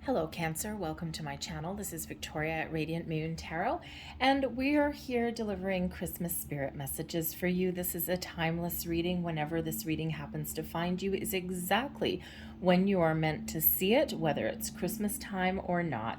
Hello Cancer, welcome to my channel. This is Victoria at Radiant Moon Tarot, and we are here delivering Christmas spirit messages for you. This is a timeless reading. Whenever this reading happens to find you is exactly when you are meant to see it, whether it's Christmas time or not.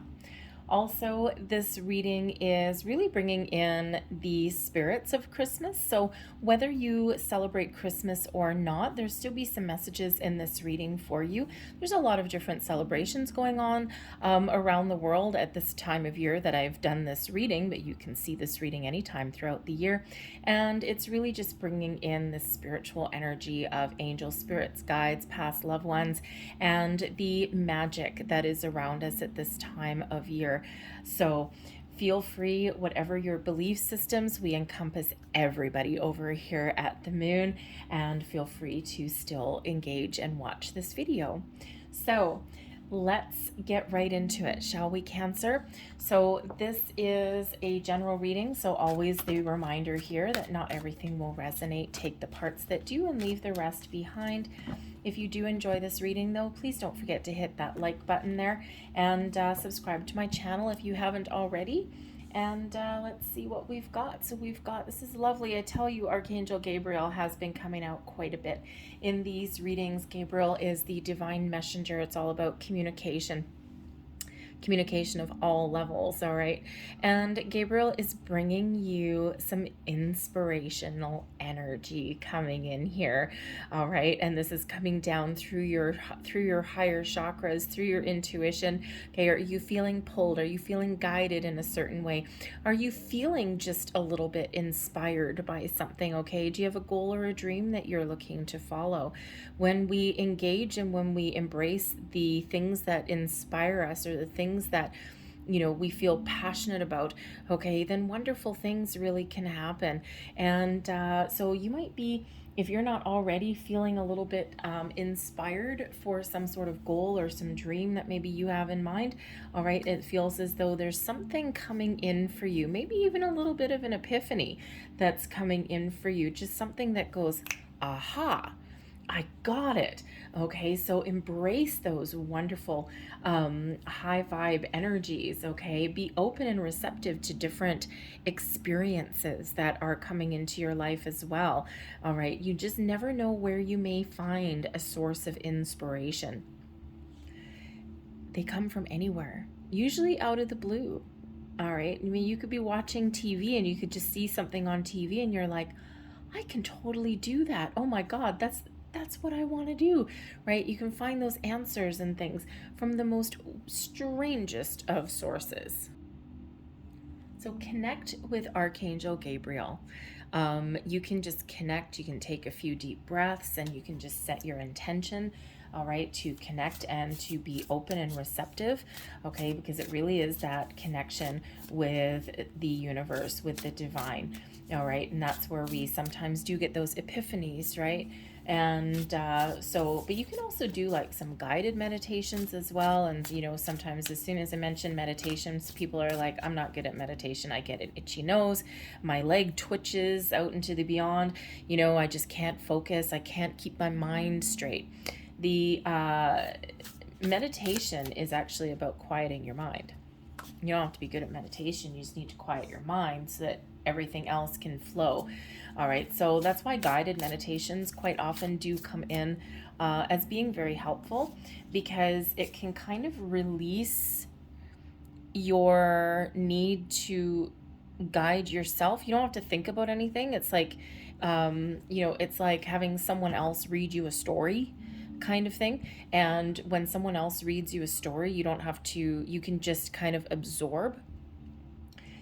Also, this reading is really bringing in the spirits of Christmas. So whether you celebrate Christmas or not, there'll still be some messages in this reading for you. There's a lot of different celebrations going on around the world at this time of year that I've done this reading, but you can see this reading anytime throughout the year. And it's really just bringing in the spiritual energy of angel spirits, guides, past loved ones, and the magic that is around us at this time of year. So feel free, whatever your belief systems, we encompass everybody over here at the moon, and feel free to still engage and watch this video. So let's get right into it, shall we, Cancer? So this is a general reading, so always the reminder here that not everything will resonate. Take the parts that do and leave the rest behind. If you do enjoy this reading, though, please don't forget to hit that like button there and subscribe to my channel if you haven't already. And let's see what we've got. So we've got, this is lovely. I tell you, Archangel Gabriel has been coming out quite a bit in these readings. Gabriel is the divine messenger. It's all about communication of all levels, all right? And Gabriel is bringing you some inspirational energy coming in here, all right? And this is coming down through your higher chakras, through your intuition. Okay, are you feeling pulled? Are you feeling guided in a certain way? Are you feeling just a little bit inspired by something? Okay, do you have a goal or a dream that you're looking to follow? When we engage and when we embrace the things that inspire us, or the things that we feel passionate about, okay, then wonderful things really can happen. And so you might be, if you're not already feeling a little bit inspired for some sort of goal or some dream that maybe you have in mind, all right, it feels as though there's something coming in for you, maybe even a little bit of an epiphany that's coming in for you, just something that goes, aha, I got it. Okay, so embrace those wonderful high vibe energies. Okay, be open and receptive to different experiences that are coming into your life as well. All right, you just never know where you may find a source of inspiration. They come from anywhere, usually out of the blue. All right, I mean, you could be watching TV and you could just see something on TV and you're like, I can totally do that. Oh my God, that's what I want to do, right? You can find those answers and things from the most strangest of sources. So connect with Archangel Gabriel. You can just connect, you can take a few deep breaths, and you can just set your intention, all right, to connect and to be open and receptive, okay, because it really is that connection with the universe, with the divine, all right, and that's where we sometimes do get those epiphanies, right? And but you can also do like some guided meditations as well. And sometimes as soon as I mention meditations, people are like, I'm not good at meditation. I get an itchy nose, my leg twitches out into the beyond, I just can't focus, I can't keep my mind straight. The meditation is actually about quieting your mind. You don't have to be good at meditation, you just need to quiet your mind so that everything else can flow. All right, so that's why guided meditations quite often do come in as being very helpful, because it can kind of release your need to guide yourself. You don't have to think about anything. It's like, it's like having someone else read you a story kind of thing. And when someone else reads you a story, you don't have to, you can just kind of absorb.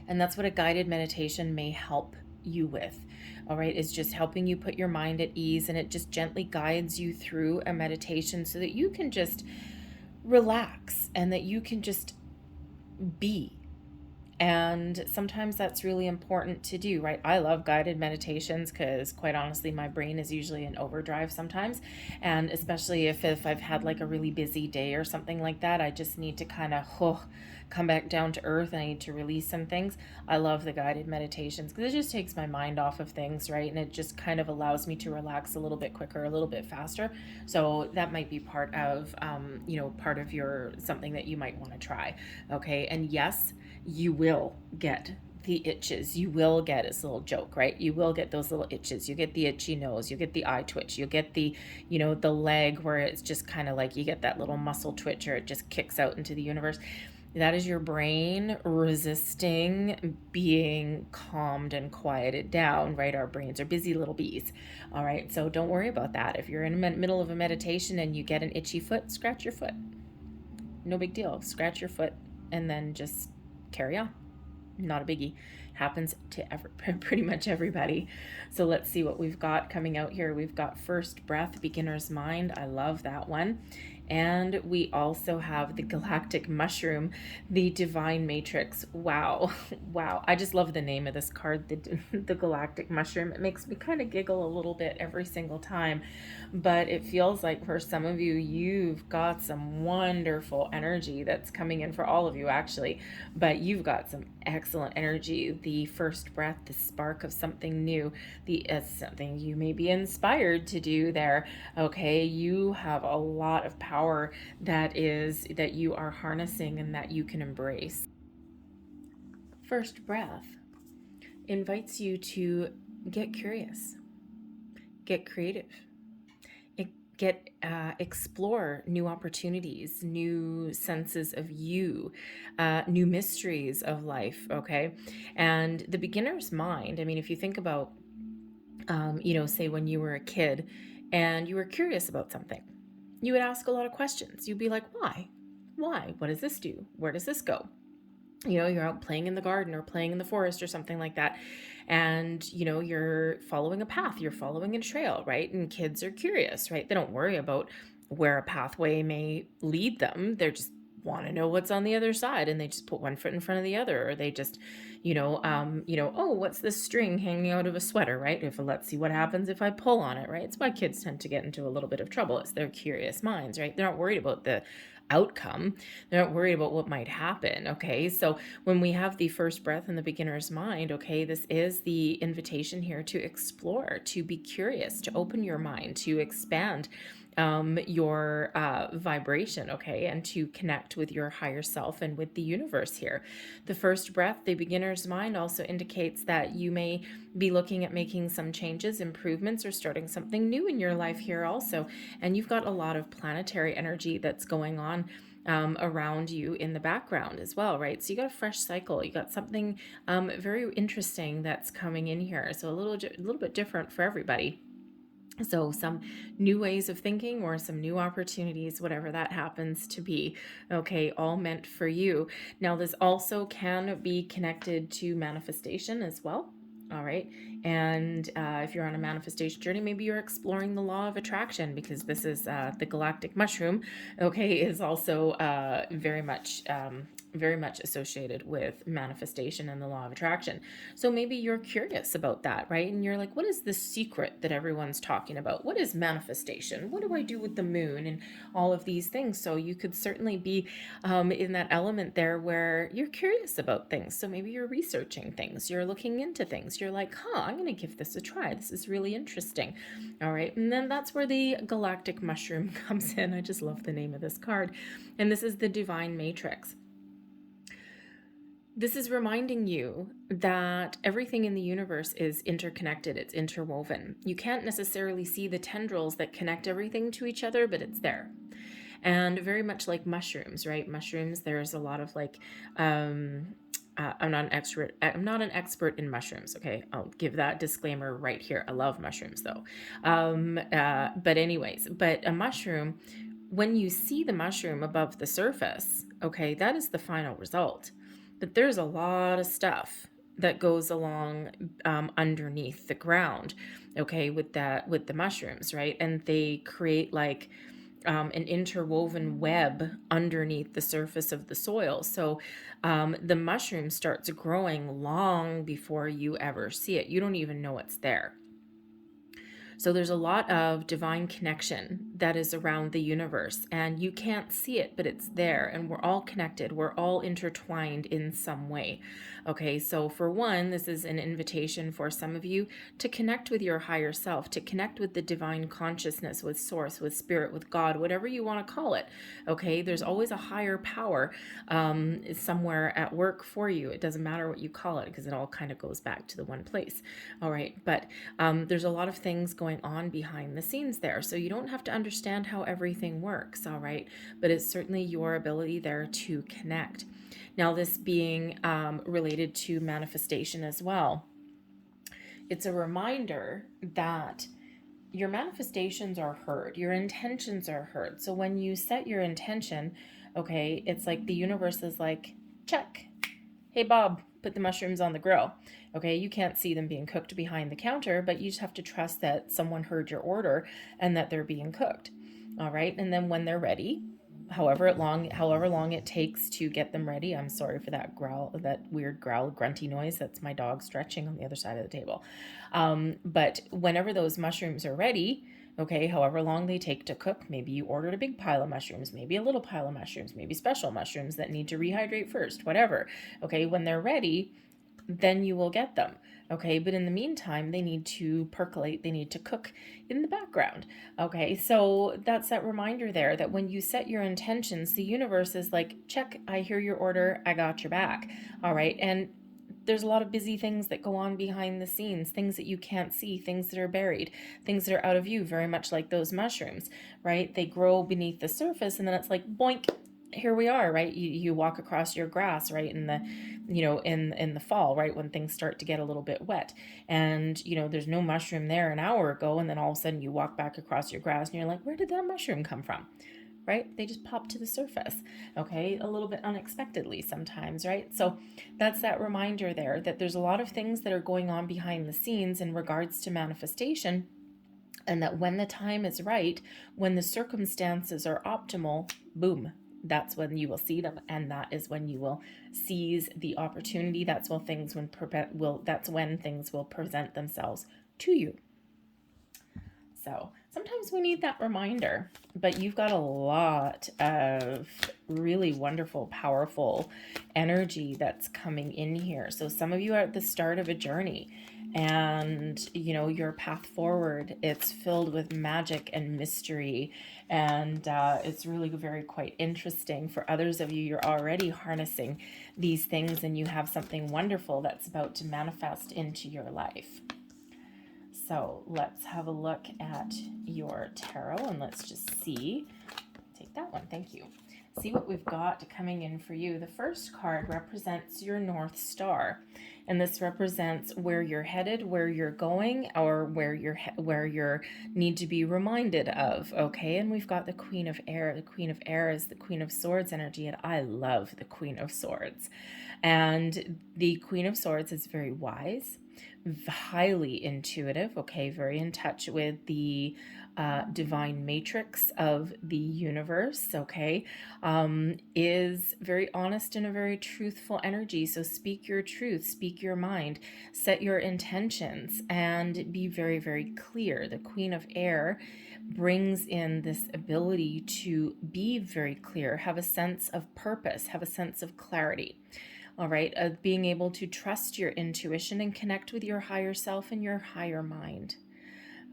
And that's what a guided meditation may help you with, all right, is just helping you put your mind at ease, and it just gently guides you through a meditation so that you can just relax and that you can just be And sometimes that's really important to do, right? I love guided meditations because, quite honestly, my brain is usually in overdrive sometimes. And especially if I've had like a really busy day or something like that, I just need to kind of come back down to earth, and I need to release some things. I love the guided meditations because it just takes my mind off of things, right? And it just kind of allows me to relax a little bit quicker, a little bit faster. So that might be part of, part of your something that you might want to try. Okay. And yes, you will get the itches. You will get, it's a little joke, right? You will get those little itches. You get the itchy nose, you get the eye twitch, you get the, the leg where it's just kind of like you get that little muscle twitch, or it just kicks out into the universe. That is your brain resisting being calmed and quieted down, right? Our brains are busy little bees. All right. So don't worry about that. If you're in the middle of a meditation and you get an itchy foot, scratch your foot. No big deal. Scratch your foot and then just carry on. Not a biggie. Happens to pretty much everybody. So let's see what we've got coming out here. We've got First Breath, Beginner's Mind. I love that one. And we also have the Galactic Mushroom, the Divine Matrix. Wow. Wow. I just love the name of this card, the Galactic Mushroom. It makes me kind of giggle a little bit every single time. But it feels like for some of you, you've got some wonderful energy that's coming in, for all of you actually. But you've got some excellent energy. The first breath, the spark of something new, something you may be inspired to do there. Okay. You have a lot of power that you are harnessing and that you can embrace. First breath invites you to get curious, get creative, explore new opportunities, new senses of you, new mysteries of life. Okay. And the beginner's mind, I mean, if you think about, say when you were a kid and you were curious about something, you would ask a lot of questions. You'd be like, why? What does this do? Where does this go? You're out playing in the garden or playing in the forest or something like that. And, you're following a path, you're following a trail, right? And kids are curious, right? They don't worry about where a pathway may lead them. They're just want to know what's on the other side, and they just put one foot in front of the other, or they just oh, what's this string hanging out of a sweater, right? Let's see what happens if I pull on it, right? It's why kids tend to get into a little bit of trouble. It's their curious minds, right? They're not worried about the outcome. They're not worried about what might happen. Okay. So when we have the first breath in the beginner's mind, okay, this is the invitation here to explore, to be curious, to open your mind, to expand your vibration, okay, and to connect with your higher self and with the universe here. The first breath, the beginner's mind, also indicates that you may be looking at making some changes, improvements, or starting something new in your life here also. And you've got a lot of planetary energy that's going on around you in the background as well, right? So you got a fresh cycle. You got something very interesting that's coming in here. So a little bit different for everybody. So some new ways of thinking or some new opportunities, whatever that happens to be, okay, all meant for you. Now, this also can be connected to manifestation as well. All right. And if you're on a manifestation journey, maybe you're exploring the law of attraction, because this is the galactic mushroom, okay, is also very much associated with manifestation and the law of attraction. So maybe you're curious about that, right? And you're like, what is the secret that everyone's talking about? What is manifestation? What do I do with the moon and all of these things? So you could certainly be in that element there where you're curious about things. So maybe you're researching things, you're looking into things, you're like, I'm going to give this a try. This is really interesting. All right. And then that's where the galactic mushroom comes in. I just love the name of this card. And this is the Divine Matrix. This is reminding you that everything in the universe is interconnected. It's interwoven. You can't necessarily see the tendrils that connect everything to each other, but it's there. And very much like mushrooms, right? Mushrooms, there's a lot of like, I'm not an expert in mushrooms. Okay. I'll give that disclaimer right here. I love mushrooms though. But a mushroom, when you see the mushroom above the surface, okay, that is the final result. But there's a lot of stuff that goes along underneath the ground, okay, with the mushrooms, right? And they create like an interwoven web underneath the surface of the soil. So the mushroom starts growing long before you ever see it. You don't even know it's there. So there's a lot of divine connection that is around the universe, and you can't see it, but it's there, and we're all connected. We're all intertwined in some way. Okay, so for one, this is an invitation for some of you to connect with your higher self, to connect with the divine consciousness, with source, with spirit, with God, whatever you want to call it. Okay, there's always a higher power somewhere at work for you. It doesn't matter what you call it, because it all kind of goes back to the one place. All right, but there's a lot of things going on behind the scenes there. So you don't have to understand how everything works, all right? But it's certainly your ability there to connect. Now, this being related to manifestation as well, it's a reminder that your manifestations are heard, your intentions are heard. So when you set your intention, okay, it's like the universe is like, check. Hey, Bob, put the mushrooms on the grill. Okay, you can't see them being cooked behind the counter, but you just have to trust that someone heard your order and that they're being cooked. All right, and then when they're ready, however long it takes to get them ready. I'm sorry for that growl, that weird growl, grunty noise. That's my dog stretching on the other side of the table. But whenever those mushrooms are ready, okay, however long they take to cook, maybe you ordered a big pile of mushrooms, maybe a little pile of mushrooms, maybe special mushrooms that need to rehydrate first, whatever. Okay, when they're ready, then you will get them. Okay, but in the meantime, they need to percolate, they need to cook in the background. Okay, so that's that reminder there that when you set your intentions, the universe is like, check, I hear your order, I got your back. All right, and there's a lot of busy things that go on behind the scenes, things that you can't see, things that are buried, things that are out of view, very much like those mushrooms, right? They grow beneath the surface, and then it's like, boink, here we are, right? You walk across your grass, right, in the, in the fall, right, when things start to get a little bit wet, and there's no mushroom there an hour ago, and then all of a sudden you walk back across your grass and you're like, where did that mushroom come from? Right? They just pop to the surface, okay? A little bit unexpectedly sometimes, right? So that's that reminder there that there's a lot of things that are going on behind the scenes in regards to manifestation, and that when the time is right, when the circumstances are optimal, boom, that's when you will see them, and that is when you will seize the opportunity. That's when things will present themselves to you. So sometimes we need that reminder, but you've got a lot of really wonderful, powerful energy that's coming in here. So some of you are at the start of a journey, and your path forward, it's filled with magic and mystery, and it's really very quite interesting. For others of you, you're already harnessing these things, and you have something wonderful that's about to manifest into your life. So let's have a look at your tarot, and let's just see. Take that one, thank you. See what we've got coming in for you. The first card represents your North Star, and this represents where you're headed, where you're going, or where you need to be reminded of. Okay, and we've got the Queen of Air. The Queen of Air is the Queen of Swords energy, and I love the Queen of Swords. And the Queen of Swords is very wise, highly intuitive, okay, very in touch with the divine matrix of the universe, okay, is very honest and a very truthful energy. So speak your truth, speak your mind, set your intentions, and be very, very clear. The Queen of Air brings in this ability to be very clear, have a sense of purpose, have a sense of clarity. All right, of being able to trust your intuition and connect with your higher self and your higher mind.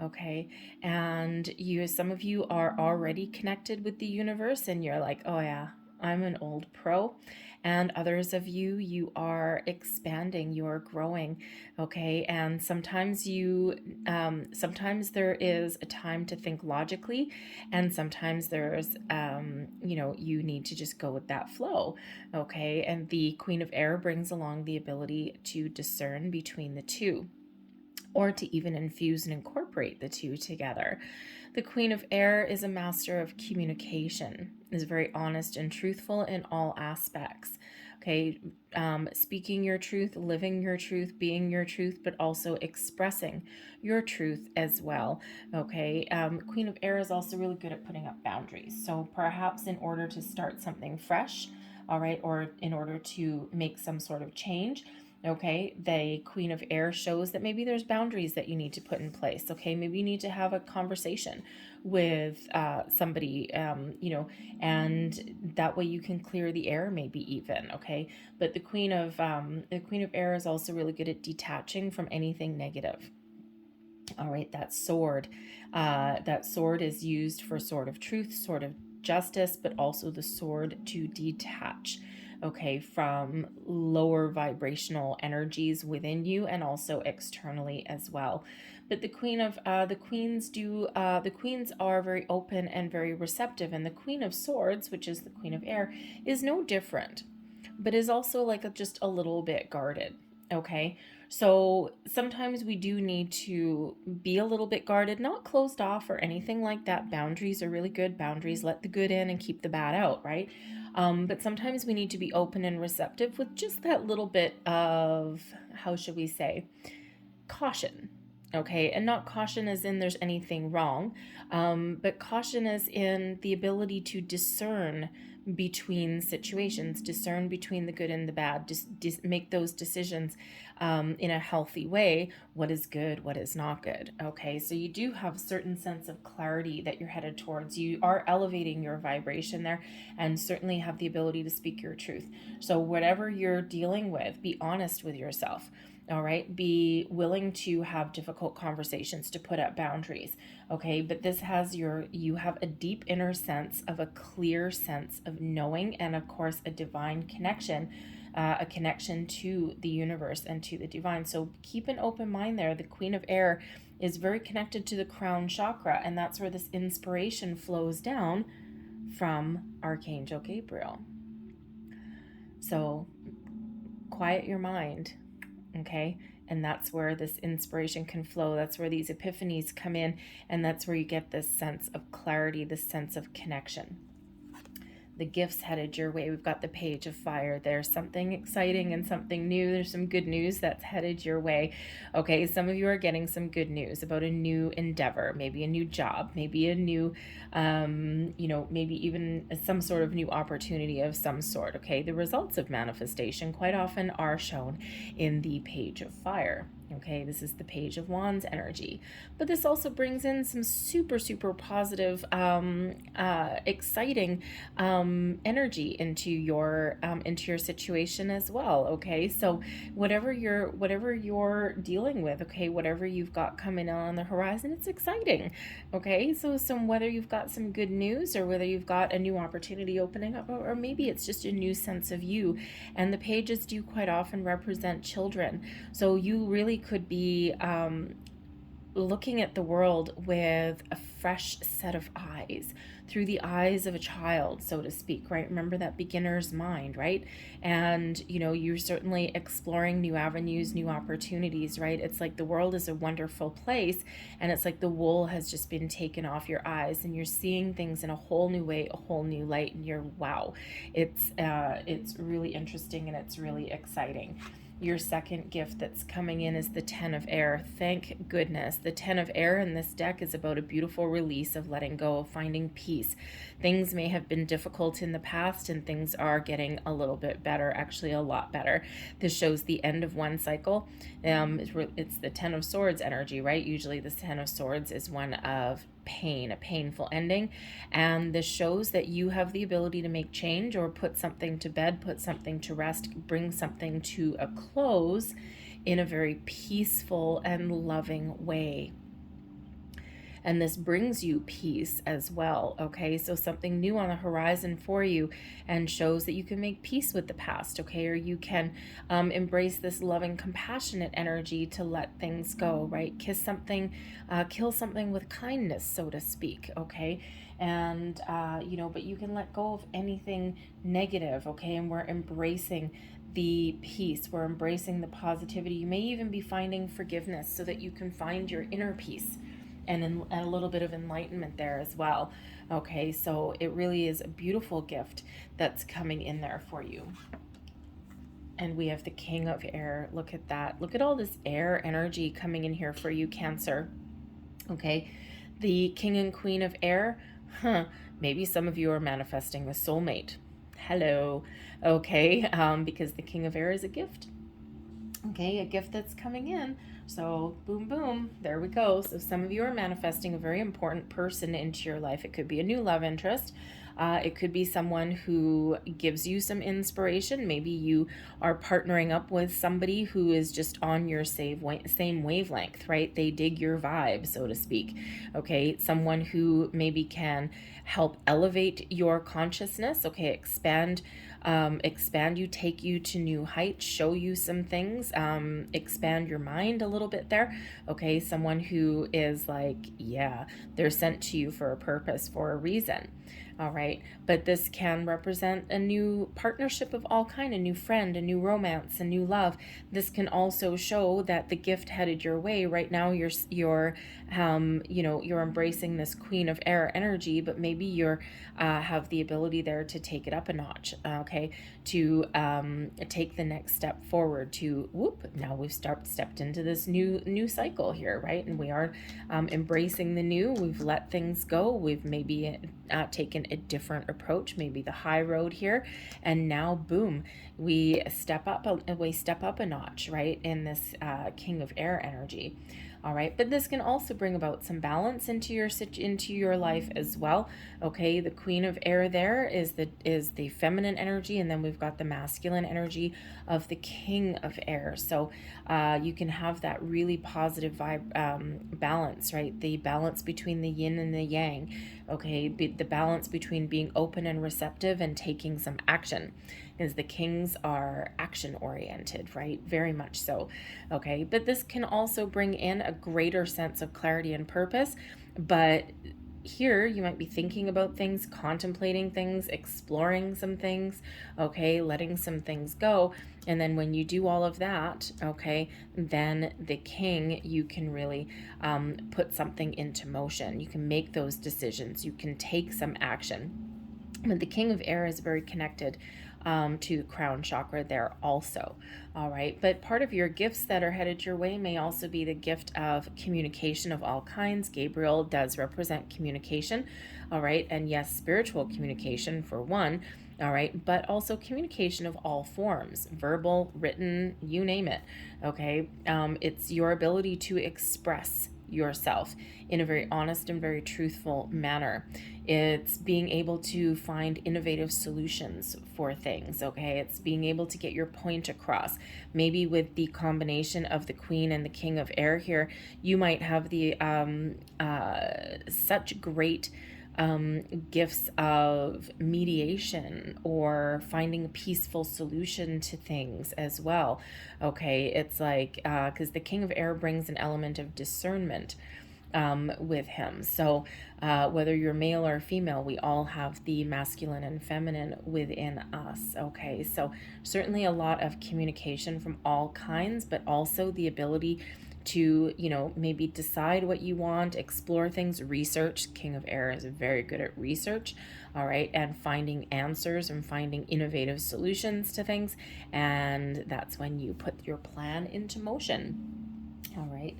Okay, and some of you are already connected with the universe, and you're like, oh yeah, I'm an old pro. And others of you are expanding, you're growing, okay? And sometimes sometimes there is a time to think logically, and sometimes there's, you need to just go with that flow, okay? And the Queen of Air brings along the ability to discern between the two, or to even infuse and incorporate the two together. The Queen of Air is a master of communication, is very honest and truthful in all aspects. Okay, speaking your truth, living your truth, being your truth, but also expressing your truth as well. Okay, Queen of Air is also really good at putting up boundaries. So perhaps in order to start something fresh, all right, or in order to make some sort of change, okay, the Queen of Air shows that maybe there's boundaries that you need to put in place. Okay, maybe you need to have a conversation with somebody, and that way you can clear the air, maybe even. Okay, but the Queen of Air is also really good at detaching from anything negative. All right, that sword is used for sword of truth, sword of justice, but also the sword to detach, okay, from lower vibrational energies within you and also externally as well. But the queens are very open and very receptive, and the Queen of Swords, which is the Queen of Air, is no different, but is also like just a little bit guarded. Okay, so sometimes we do need to be a little bit guarded, not closed off or anything like that. Boundaries are really good. Boundaries let the good in and keep the bad out, right? But sometimes we need to be open and receptive with just that little bit of, how should we say, caution. Okay, and not caution as in there's anything wrong, but caution as in the ability to discern between situations, discern between the good and the bad, just make those decisions in a healthy way. What is good, what is not good. Okay, so you do have a certain sense of clarity that you're headed towards. You are elevating your vibration there, and certainly have the ability to speak your truth. So whatever you're dealing with, be honest with yourself. All right, be willing to have difficult conversations, to put up boundaries. Okay, but you have a deep inner sense of a clear sense of knowing, and of course a divine connection, a connection to the universe and to the divine. So keep an open mind there. The Queen of Air is very connected to the crown chakra, and that's where this inspiration flows down from Archangel Gabriel. So quiet your mind. Okay, and that's where this inspiration can flow. That's where these epiphanies come in, and that's where you get this sense of clarity, this sense of connection. The gifts headed your way. We've got the Page of Fire. There's something exciting and something new. There's some good news that's headed your way. Okay, some of you are getting some good news about a new endeavor, maybe a new job, maybe a new, maybe even some sort of new opportunity of some sort. Okay, the results of manifestation quite often are shown in the Page of Fire. Okay, this is the Page of Wands energy, but this also brings in some super, super positive, exciting energy into your situation as well. Okay, so whatever you're dealing with, okay, whatever you've got coming on the horizon, it's exciting. Okay, so whether you've got some good news or whether you've got a new opportunity opening up, or maybe it's just a new sense of you. And the pages do quite often represent children, so you really could be looking at the world with a fresh set of eyes, through the eyes of a child, so to speak, right? Remember that beginner's mind, right? And you're certainly exploring new avenues, new opportunities, right? It's like the world is a wonderful place, and it's like the wool has just been taken off your eyes, and you're seeing things in a whole new way, a whole new light, and you're, wow, it's really interesting, and it's really exciting. Your second gift that's coming in is the Ten of Air. Thank goodness. The Ten of Air in this deck is about a beautiful release of letting go, of finding peace. Things may have been difficult in the past, and things are getting a little bit better, actually a lot better. This shows the end of one cycle. It's the Ten of Swords energy, right? Usually the Ten of Swords is one of pain, a painful ending, and this shows that you have the ability to make change, or put something to bed, put something to rest, bring something to a close in a very peaceful and loving way. And this brings you peace as well. Okay, so something new on the horizon for you, and shows that you can make peace with the past. Okay, or you can embrace this loving, compassionate energy to let things go, right? Kill something with kindness, so to speak. Okay, and but you can let go of anything negative. Okay, and we're embracing the peace, we're embracing the positivity. You may even be finding forgiveness so that you can find your inner peace. and a little bit of enlightenment there as well. Okay, so it really is a beautiful gift that's coming in there for you. And we have the King of Air. Look at that. Look at all this air energy coming in here for you, Cancer. Okay, the King and Queen of Air. Maybe some of you are manifesting a soulmate. Hello. Okay, because the King of Air is a gift. Okay, a gift that's coming in. So boom, boom, there we go. So some of you are manifesting a very important person into your life. It could be a new love interest. It could be someone who gives you some inspiration. Maybe you are partnering up with somebody who is just on your same wavelength, right? They dig your vibe, so to speak. Okay, someone who maybe can help elevate your consciousness. Okay, expand you, take you to new heights, show you some things, expand your mind a little bit there. Okay, someone who is like, yeah, they're sent to you for a purpose, for a reason. All right, but this can represent a new partnership of all kind, a new friend, a new romance, a new love. This can also show that the gift headed your way. Right now, you're embracing this Queen of Air energy, but maybe you're have the ability there to take it up a notch. Okay, to take the next step forward. To now we've stepped into this new cycle here, right? And we are embracing the new. We've let things go. We've maybe taken a different approach, maybe the high road here, and now boom, we step up a notch, right, in this King of Air energy. All right, but this can also bring about some balance into your life as well. Okay, the Queen of Air there is the feminine energy, and then we've got the masculine energy of the King of Air. So you can have that really positive vibe balance, right? The balance between the yin and the yang. Okay, the balance between being open and receptive and taking some action, because the kings are action oriented, right? Very much so. Okay, but this can also bring in a greater sense of clarity and purpose. But here you might be thinking about things, contemplating things, exploring some things, okay, letting some things go. And then when you do all of that, okay, then the king, you can really put something into motion. You can make those decisions. You can take some action. But the King of Air is very connected to the crown chakra there also. All right, but part of your gifts that are headed your way may also be the gift of communication of all kinds. Gabriel does represent communication. All right, and yes, spiritual communication for one. All right, but also communication of all forms, verbal, written, you name it. Okay, it's your ability to express yourself in a very honest and very truthful manner. It's being able to find innovative solutions for things, okay? It's being able to get your point across. Maybe with the combination of the Queen and the King of Air here, you might have the such great gifts of mediation or finding a peaceful solution to things as well. Okay, it's like, because the King of Air brings an element of discernment with him. So whether you're male or female, we all have the masculine and feminine within us. Okay, so certainly a lot of communication from all kinds, but also the ability to, maybe decide what you want, explore things, research. King of Air is very good at research, all right, and finding answers and finding innovative solutions to things. And that's when you put your plan into motion, all right.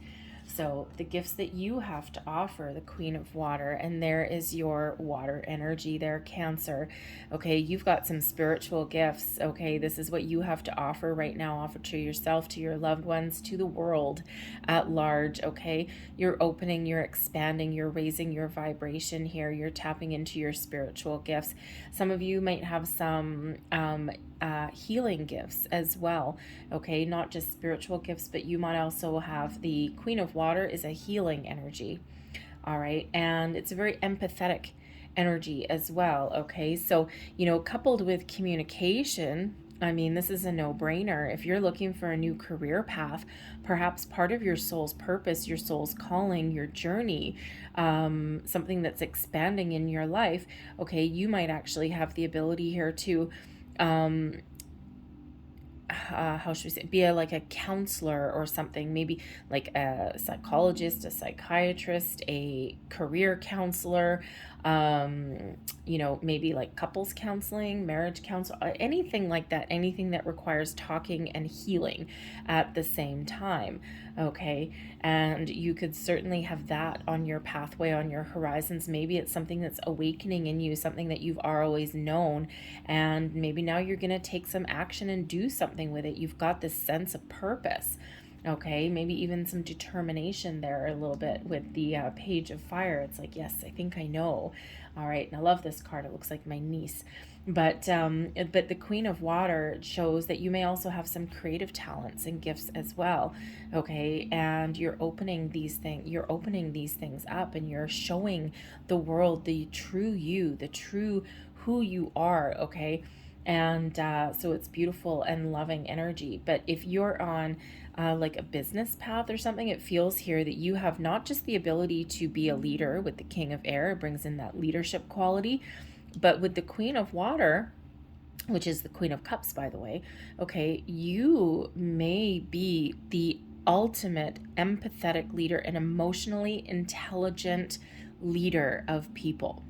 So the gifts that you have to offer, the Queen of Water, and there is your water energy there, Cancer. Okay, you've got some spiritual gifts. Okay, this is what you have to offer right now. Offer to yourself, to your loved ones, to the world at large. Okay, you're opening, you're expanding, you're raising your vibration here. You're tapping into your spiritual gifts. Some of you might have some healing gifts as well. Okay, not just spiritual gifts, but you might also have the Queen of Water is a healing energy. All right, and it's a very empathetic energy as well. Okay, so coupled with communication, I mean, this is a no-brainer. If you're looking for a new career path, perhaps part of your soul's purpose, your soul's calling, your journey, something that's expanding in your life, okay, you might actually have the ability here to how should we say, be like a counselor or something, maybe like a psychologist, a psychiatrist, a career counselor, maybe like couples counseling, marriage counsel, anything like that, anything that requires talking and healing at the same time. Okay. And you could certainly have that on your pathway, on your horizons. Maybe it's something that's awakening in you, something that you've always known. And maybe now you're going to take some action and do something with it. You've got this sense of purpose. Okay, maybe even some determination there a little bit with the Page of Fire. It's like, yes, I think I know. All right, and I love this card. It looks like my niece. But the Queen of Water shows that you may also have some creative talents and gifts as well. Okay, and you're opening these things up, and you're showing the world the true you, the true who you are. Okay. And so it's beautiful and loving energy. But if you're on like a business path or something, it feels here that you have not just the ability to be a leader with the King of Air, it brings in that leadership quality, but with the Queen of Water, which is the Queen of Cups, by the way, okay, you may be the ultimate empathetic leader, an emotionally intelligent leader of people.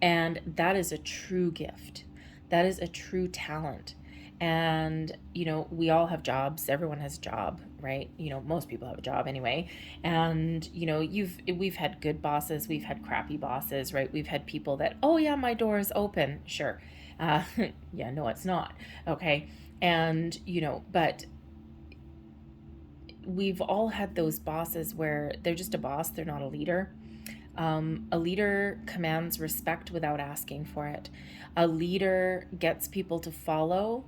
And that is a true gift. That is a true talent. And, we all have jobs. Everyone has a job, right? Most people have a job anyway. And, we've had good bosses. We've had crappy bosses, right? We've had people that, oh yeah, my door is open. Sure. Yeah, no, it's not. Okay. And, but we've all had those bosses where they're just a boss. They're not a leader. A leader commands respect without asking for it. A leader gets people to follow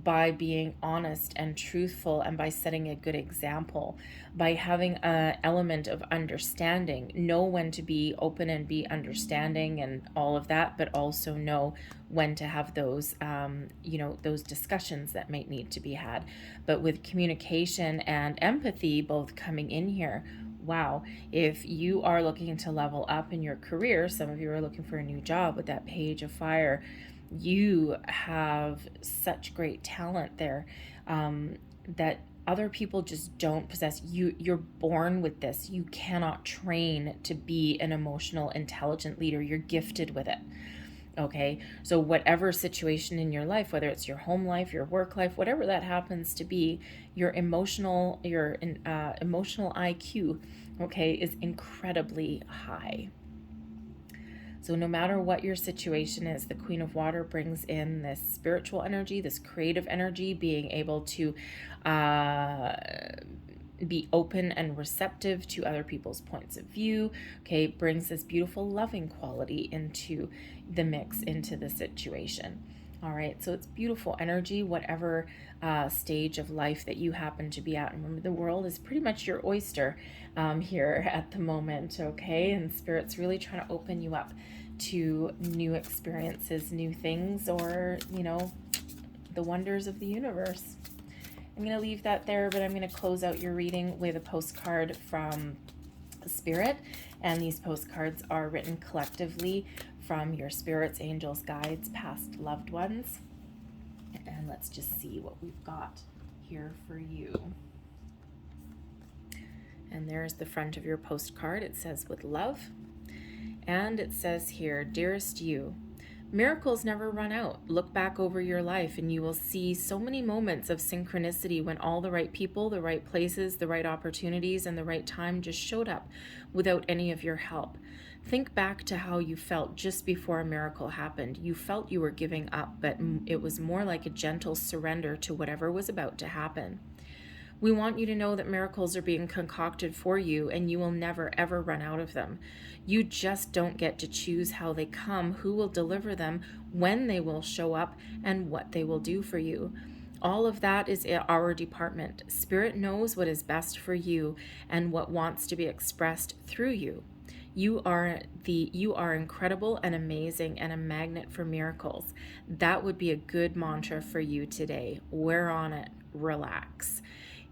by being honest and truthful, and by setting a good example, by having an element of understanding, know when to be open and be understanding and all of that, but also know when to have those, those discussions that might need to be had. But with communication and empathy both coming in here, wow, if you are looking to level up in your career, some of you are looking for a new job with that Page of Fire, you have such great talent there that other people just don't possess. You're born with this. You cannot train to be an emotional, intelligent leader. You're gifted with it. Okay, so whatever situation in your life, whether it's your home life, your work life, whatever that happens to be, your emotional IQ, okay, is incredibly high. So no matter what your situation is, the Queen of Water brings in this spiritual energy, this creative energy, being able to be open and receptive to other people's points of view, okay, brings this beautiful loving quality into the mix, into the situation. All right, so it's beautiful energy, whatever stage of life that you happen to be at. And remember, the world is pretty much your oyster here at the moment, okay? And Spirit's really trying to open you up to new experiences, new things, or, the wonders of the universe. I'm going to leave that there, but I'm going to close out your reading with a postcard from Spirit. And these postcards are written collectively from your spirits, angels, guides, past loved ones. And let's just see what we've got here for you. And there's the front of your postcard. It says, with love. And it says here, dearest you, miracles never run out. Look back over your life and you will see so many moments of synchronicity when all the right people, the right places, the right opportunities, and the right time just showed up without any of your help. Think back to how you felt just before a miracle happened. You felt you were giving up, but it was more like a gentle surrender to whatever was about to happen. We want you to know that miracles are being concocted for you, and you will never, ever run out of them. You just don't get to choose how they come, who will deliver them, when they will show up, and what they will do for you. All of that is our department. Spirit knows what is best for you and what wants to be expressed through you. You are incredible and amazing and a magnet for miracles. That would be a good mantra for you today. We're on it. Relax.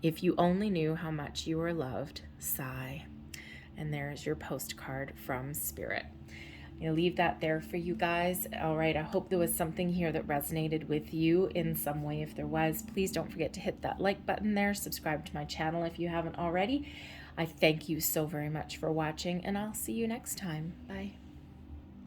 If you only knew how much you were loved, sigh. And there's your postcard from Spirit. I'm going to leave that there for you guys. All right, I hope there was something here that resonated with you in some way. If there was, please don't forget to hit that like button there. Subscribe to my channel if you haven't already. I thank you so very much for watching, and I'll see you next time. Bye.